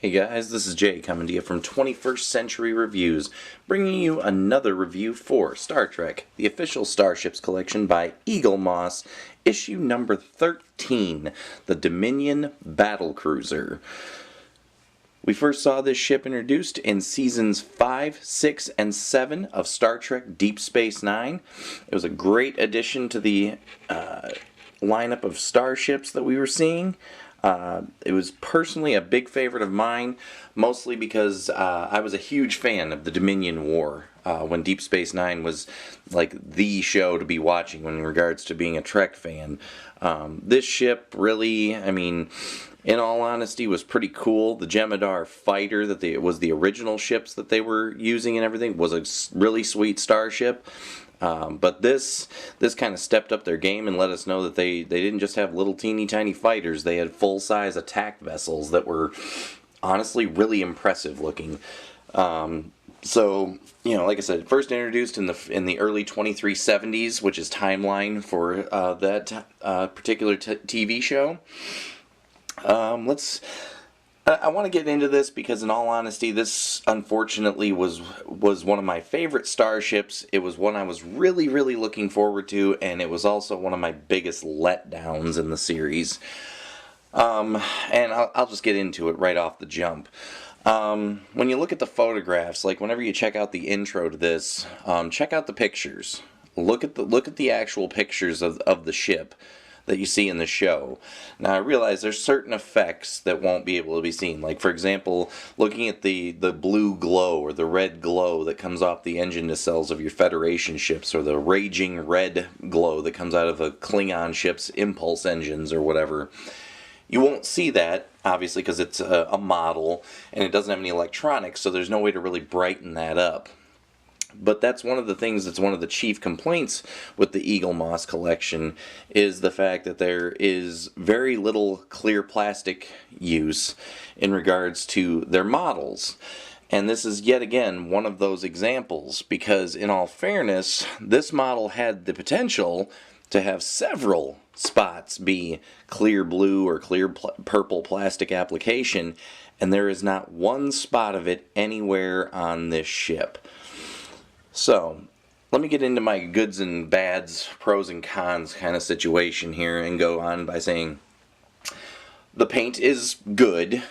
Hey guys, this is Jay coming to you from 21st Century Reviews, bringing you another review for Star Trek, the official Starships collection by Eagle Moss, issue number 13, the Dominion Battlecruiser. We first saw this ship introduced in seasons 5, 6, and 7 of Star Trek Deep Space Nine. It was a great addition to the lineup of starships that we were seeing. It was personally a big favorite of mine, mostly because I was a huge fan of the Dominion War when Deep Space Nine was like the show to be watching in regards to being a Trek fan. This ship really, in all honesty, was pretty cool. The Jem'hadar fighter was the original ships that they were using and everything was a really sweet starship. But this kind of stepped up their game and let us know that they didn't just have little teeny tiny fighters. They had full-size attack vessels that were honestly really impressive looking. So, like I said, first introduced in the early 2370s, which is timeline for that particular TV show. I want to get into this because, in all honesty, this unfortunately was one of my favorite starships. It was one I was really, really looking forward to, and it was also one of my biggest letdowns in the series. And I'll just get into it right off the jump. When you look at the photographs, like whenever you check out the intro to this, check out the pictures. Look at the actual pictures of the ship that you see in the show. Now I realize there's certain effects that won't be able to be seen. Like, for example, looking at the blue glow or the red glow that comes off the engine nacelles of your Federation ships, or the raging red glow that comes out of a Klingon ship's impulse engines or whatever. You won't see that, obviously, because it's a model and it doesn't have any electronics, so there's no way to really brighten that up. But that's one of the things that's one of the chief complaints with the Eagle Moss collection, is the fact that there is very little clear plastic use in regards to their models. And this is yet again one of those examples, because in all fairness, this model had the potential to have several spots be clear blue or clear purple plastic application, and there is not one spot of it anywhere on this ship. So, let me get into my goods and bads, pros and cons kind of situation here, and go on by saying the paint is good,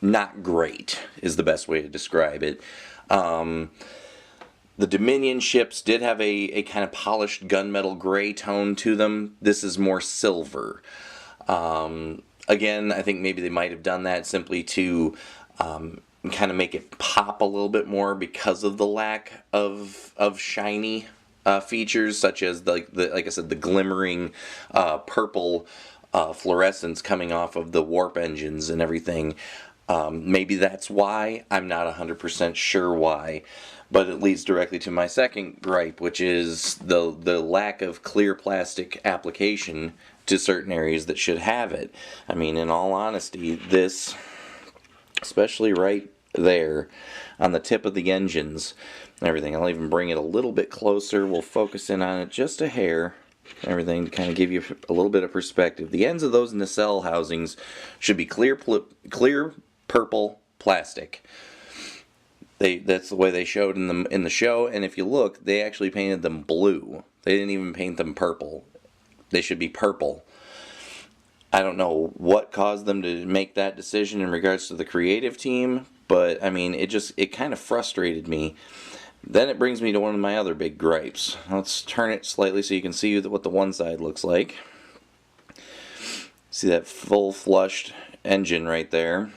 not great is the best way to describe it. The Dominion ships did have a kind of polished gunmetal gray tone to them. This is more silver. Again, I think maybe they might have done that simply to kind of make it pop a little bit more because of the lack of shiny features, such as like I said, the glimmering purple fluorescence coming off of the warp engines and everything. Maybe that's why. I'm not 100% sure why, but it leads directly to my second gripe, which is the lack of clear plastic application to certain areas that should have it. In all honesty, this, especially right there on the tip of the engines and everything. I'll even bring it a little bit closer. We'll focus in on it just a hair. Everything to kind of give you a little bit of perspective. The ends of those nacelle housings should be clear purple plastic. That's the way they showed in the show, and if you look, they actually painted them blue. They didn't even paint them purple. They should be purple. I don't know what caused them to make that decision in regards to the creative team, but it kind of frustrated me. Then it brings me to one of my other big gripes. Let's turn it slightly so you can see what the one side looks like. See that full flushed engine right there,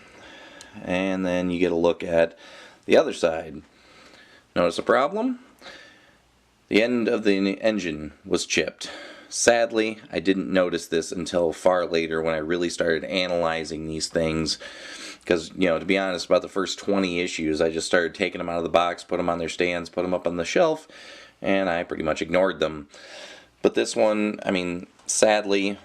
and then you get a look at the other side. Notice a problem? The end of the engine was chipped. Sadly, I didn't notice this until far later when I really started analyzing these things. Because, to be honest, about the first 20 issues, I just started taking them out of the box, put them on their stands, put them up on the shelf, and I pretty much ignored them. But this one, sadly,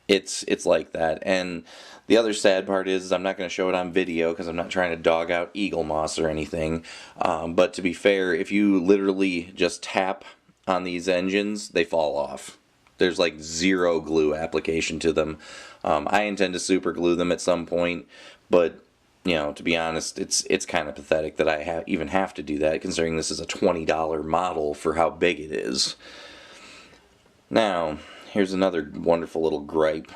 it's like that. And the other sad part is I'm not going to show it on video because I'm not trying to dog out Eagle Moss or anything. But to be fair, if you literally just tap on these engines, they fall off. There's like zero glue application to them. I intend to super glue them at some point, but you know, to be honest, it's kind of pathetic that I even have to do that, considering this is a $20 model for how big it is. Now, here's another wonderful little gripe.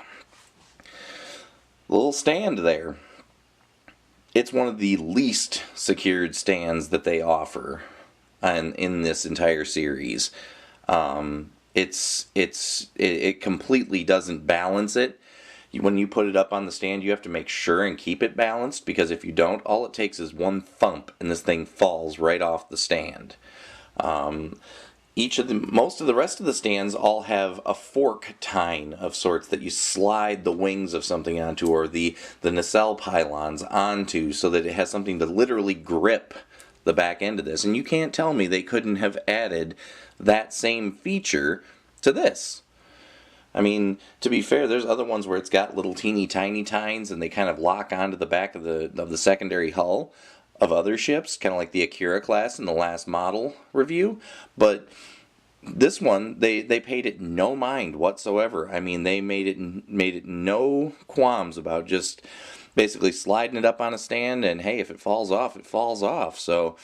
The little stand there. It's one of the least secured stands that they offer in this entire series. It completely doesn't balance it. When you put it up on the stand, you have to make sure and keep it balanced, because if you don't, all it takes is one thump and this thing falls right off the stand. Most of the rest of the stands all have a fork tine of sorts that you slide the wings of something onto, or the nacelle pylons onto, so that it has something to literally grip the back end of this. And you can't tell me they couldn't have added that same feature to this. I mean, to be fair, there's other ones where it's got little teeny tiny tines and they kind of lock onto the back of the secondary hull of other ships, kind of like the Akira class in the last model review. But this one, they paid it no mind whatsoever. I mean, they made it no qualms about just basically sliding it up on a stand, and hey, if it falls off, it falls off. So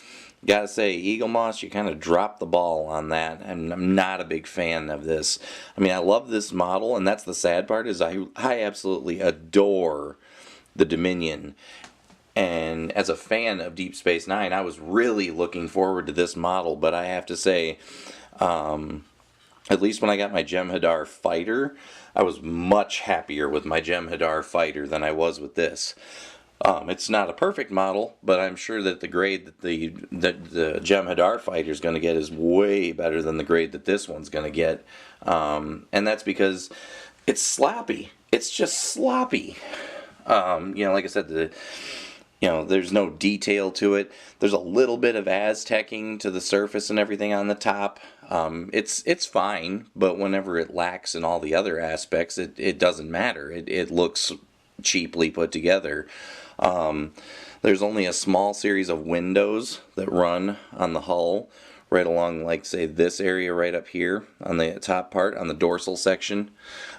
gotta say, Eagle Moss, you kind of dropped the ball on that, and I'm not a big fan of this. I mean, I love this model, and that's the sad part, is I absolutely adore the Dominion. And as a fan of Deep Space Nine, I was really looking forward to this model, but I have to say, at least when I got my Jem'hadar fighter, I was much happier with my Jem'hadar fighter than I was with this. It's not a perfect model, but I'm sure that the grade that the Jem'hadar fighter is going to get is way better than the grade that this one's going to get. And that's because it's sloppy. It's just sloppy. You know, like I said, there's no detail to it. There's a little bit of Aztecing to the surface and everything on the top. It's fine, but whenever it lacks in all the other aspects, it doesn't matter. It looks cheaply put together. There's only a small series of windows that run on the hull, right along, like, say, this area right up here on the top part, on the dorsal section.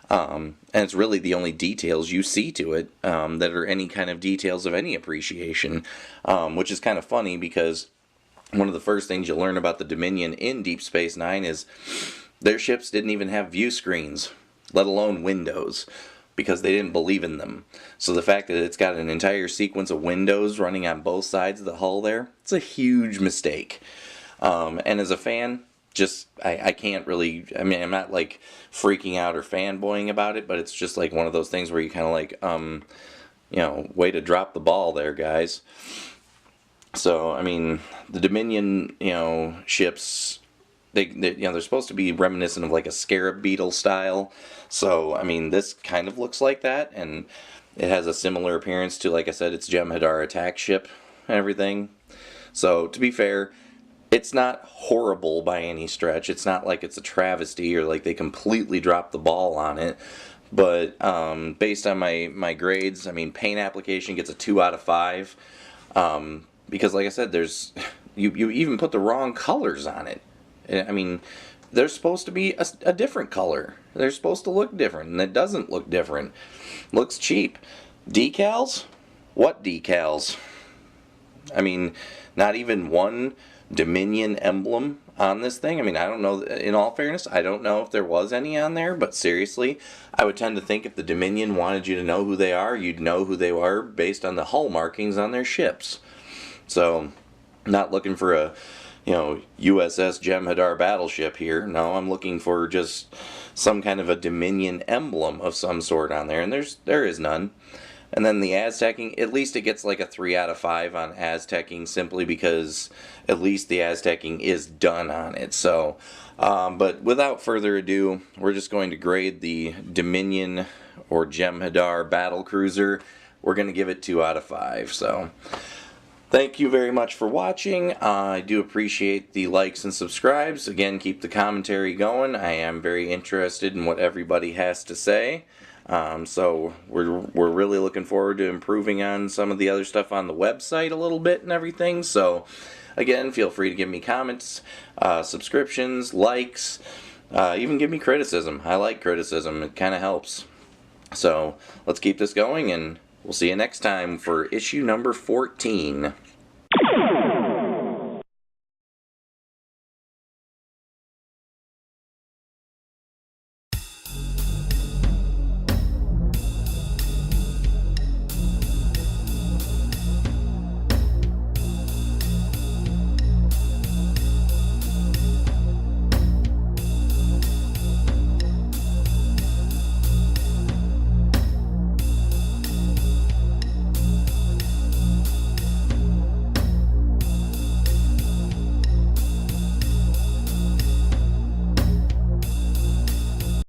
And it's really the only details you see to it that are any kind of details of any appreciation, which is kind of funny, because one of the first things you learn about the Dominion in Deep Space Nine is their ships didn't even have view screens, let alone windows, because they didn't believe in them. So the fact that it's got an entire sequence of windows running on both sides of the hull there, it's a huge mistake. And as a fan, I can't really, I mean, I'm not like freaking out or fanboying about it, but it's just like one of those things where you kind of like, way to drop the ball there, guys. So, I mean, the Dominion, ships, they're supposed to be reminiscent of like a scarab beetle style. So, I mean, this kind of looks like that, and it has a similar appearance to, like I said, its Jem'hadar attack ship and everything. So, to be fair, it's not horrible by any stretch. It's not like it's a travesty or like they completely dropped the ball on it. But based on my grades, I mean, paint application gets a 2 out of 5. Because, like I said, you even put the wrong colors on it. I mean, they're supposed to be a different color. They're supposed to look different, and it doesn't look different. Looks cheap. Decals? What decals? I mean, not even one Dominion emblem on this thing. I mean, I don't know, in all fairness, I don't know if there was any on there, but seriously, I would tend to think if the Dominion wanted you to know who they are, you'd know who they are based on the hull markings on their ships. So, not looking for a, USS Jem'hadar battleship here. No, I'm looking for just some kind of a Dominion emblem of some sort on there, and there is none. And then the Aztecing, at least it gets like a 3 out of 5 on Aztecing, simply because at least the Aztecing is done on it. So, but without further ado, we're just going to grade the Dominion or Jem'hadar battle cruiser. We're going to give it 2 out of 5. So, thank you very much for watching. I do appreciate the likes and subscribes. Again, keep the commentary going. I am very interested in what everybody has to say. So we're really looking forward to improving on some of the other stuff on the website a little bit and everything. So again, feel free to give me comments, subscriptions, likes, even give me criticism. I like criticism. It kind of helps. So let's keep this going, and We'll see you next time for issue number 14.